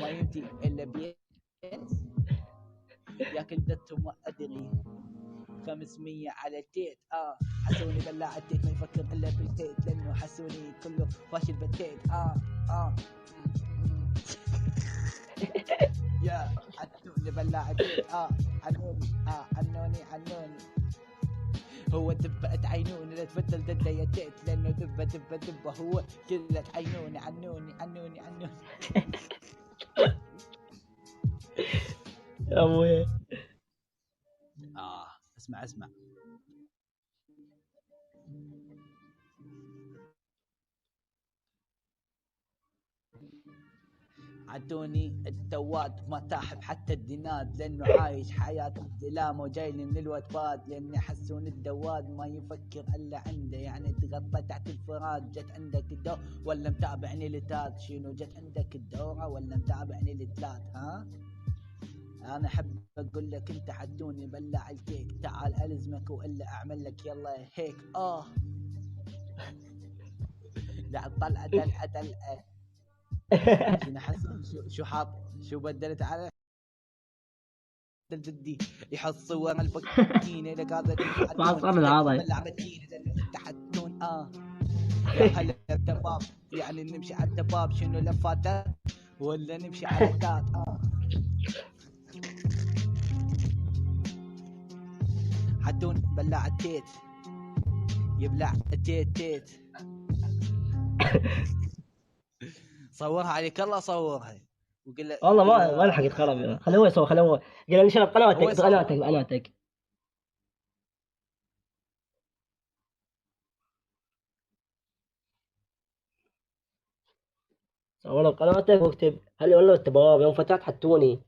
ما يمتي الا بيت ياكل دته ما ادري 500 على التيت. حسوني بلاع التيت ما يفكر الا بالتيت لانه حسوني كله فاشل بالتيت. يا عنوني بلاع التيت. عنوني عنوني هو دبة عينوني لا تبدل دده يا تيت لانه دبة هو كله عينوني عنوني يا ابوي اسمع عدوني الدواد ما تاحب حتى الدناد لانه عايش حياة الظلام وجايني من الوتباد لاني حسون الدواد ما يفكر الا عنده يعني تغطى تحت الفراد. جت عندك الدور ولا متابعني لتات؟ شنو جت عندك الدورة ولا متابعني لتلات؟ انا احب اقول لك انت حدوني بلع الكيك تعال الزمك والا اعمل لك يلا هيك. لا طلعه دلعه شنو حسن شو حاط شو بدلت على الجدي يحط صور البكينه اذا قاعده ما صار هذا بلع بكينه انت حدون. يا هلا الدباب يعني نمشي على الدباب شنو لفاتات ولا نمشي على التات؟ حدون بلع التيت يبلع التيت صورها عليك الله صورها وقل له والله ما لحق يتخرب. خليه هو يسوي، خليه هو قال نشرب قناتك. سوي له قناتك واكتب هل والله التباب يوم فتحت حتوني